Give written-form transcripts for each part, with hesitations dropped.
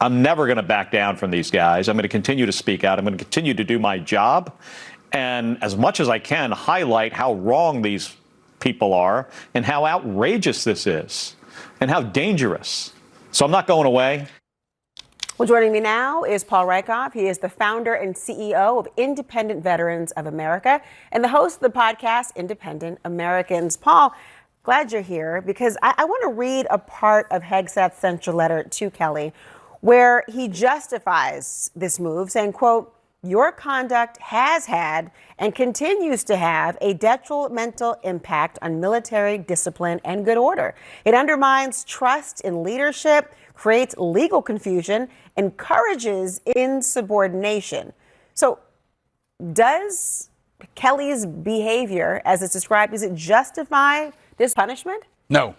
I'm never going to back down from these guys. I'm going to continue to speak out. I'm going to continue to do my job. And as much as I can, highlight how wrong these people are and how outrageous this is and how dangerous. So I'm not going away. Well, joining me now is Paul Rieckhoff. He is the founder and CEO of Independent Veterans of America and the host of the podcast, Independent Americans. Paul, glad you're here because I want to read a part of Hegseth's central letter to Kelly where he justifies this move, saying, quote, "Your conduct has had and continues to have a detrimental impact on military discipline and good order. It undermines trust in leadership, creates legal confusion, encourages insubordination." So does Kelly's behavior, as it's described, does it justify this punishment? No.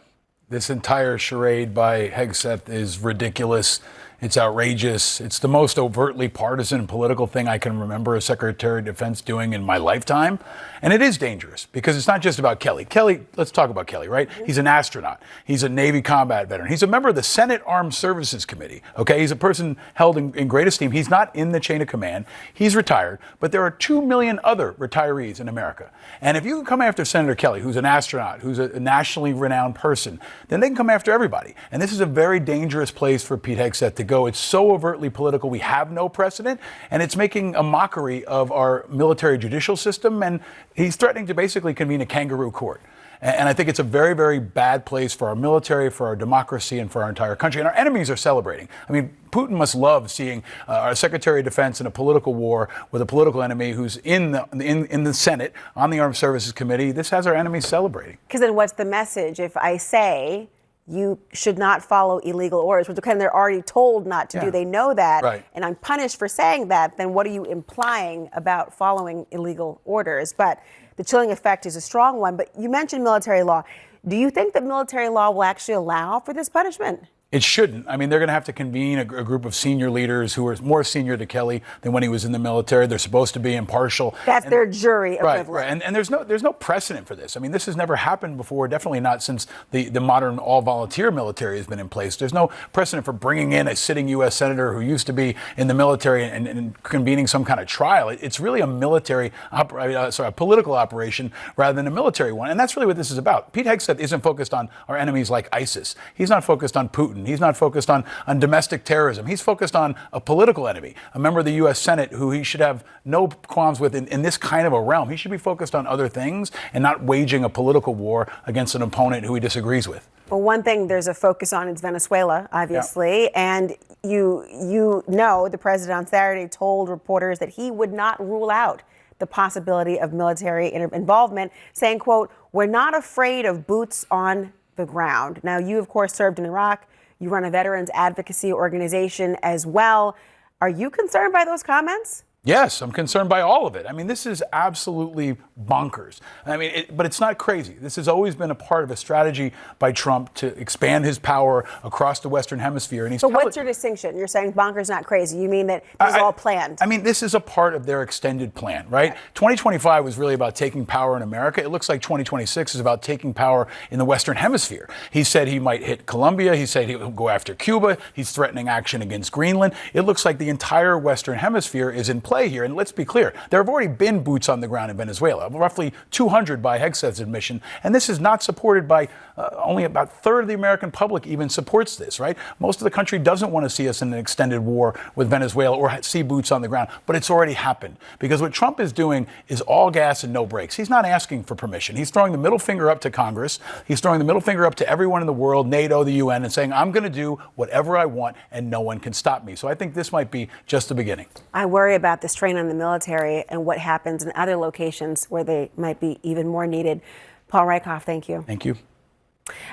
This entire charade by Hegseth is ridiculous. It's outrageous. It's the most overtly partisan political thing I can remember a Secretary of Defense doing in my lifetime. And it is dangerous because it's not just about Kelly. Kelly, let's talk about Kelly, right? He's an astronaut. He's a Navy combat veteran. He's a member of the Senate Armed Services Committee, okay? He's a person held in great esteem. He's not in the chain of command. He's retired, but there are 2 million other retirees in America. And if you can come after Senator Kelly, who's an astronaut, who's a nationally renowned person, then they can come after everybody. And this is a very dangerous place for Pete Hegseth to go. It's so overtly political. We have no precedent, and it's making a mockery of our military judicial system, and he's threatening to basically convene a kangaroo court. And I think it's a very, very bad place for our military, for our democracy, and for our entire country. And our enemies are celebrating. I mean, Putin must love seeing our Secretary of Defense in a political war with a political enemy who's in the Senate on the Armed Services Committee. This has our enemies celebrating. Because then what's the message if I say you should not follow illegal orders, which kind of they're already told not to do. They know that. Right. And I'm punished for saying that. Then what are you implying about following illegal orders? But the chilling effect is a strong one. But you mentioned military law. Do you think that military law will actually allow for this punishment? It shouldn't. I mean, they're going to have to convene a group of senior leaders who are more senior to Kelly than when he was in the military. They're supposed to be impartial. That's their jury equivalent. Right. And there's no precedent for this. I mean, this has never happened before, definitely not since the modern all-volunteer military has been in place. There's no precedent for bringing in a sitting U.S. senator who used to be in the military and convening some kind of trial. It's really a a political operation rather than a military one. And that's really what this is about. Pete Hegseth isn't focused on our enemies like ISIS. He's not focused on Putin. He's not focused on domestic terrorism. He's focused on a political enemy, a member of the U.S. Senate who he should have no qualms with in this kind of a realm. He should be focused on other things and not waging a political war against an opponent who he disagrees with. Well, one thing there's a focus on is Venezuela, obviously. Yeah. And you know the president on Saturday told reporters that he would not rule out the possibility of military involvement, saying, quote, "We're not afraid of boots on the ground." Now, you, of course, served in Iraq. You run a veterans advocacy organization as well. Are you concerned by those comments? Yes, I'm concerned by all of it. I mean, this is absolutely bonkers. I mean, but it's not crazy. This has always been a part of a strategy by Trump to expand his power across the Western Hemisphere. And so what's your distinction? You're saying bonkers, not crazy. You mean that this is all planned? I mean, this is a part of their extended plan, right? Okay. 2025 was really about taking power in America. It looks like 2026 is about taking power in the Western Hemisphere. He said he might hit Colombia. He said he'll go after Cuba. He's threatening action against Greenland. It looks like the entire Western Hemisphere is in play here. And let's be clear, there have already been boots on the ground in Venezuela, roughly 200 by Hegseth's admission. And this is not supported by only about a third of the American public even supports this, right? Most of the country doesn't want to see us in an extended war with Venezuela or see boots on the ground. But it's already happened because what Trump is doing is all gas and no brakes. He's not asking for permission. He's throwing the middle finger up to Congress. He's throwing the middle finger up to everyone in the world, NATO, the UN, and saying, I'm going to do whatever I want and no one can stop me. So I think this might be just the beginning. I worry about the strain on the military and what happens in other locations where they might be even more needed. Paul Rieckhoff, thank you. Thank you.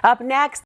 Up next.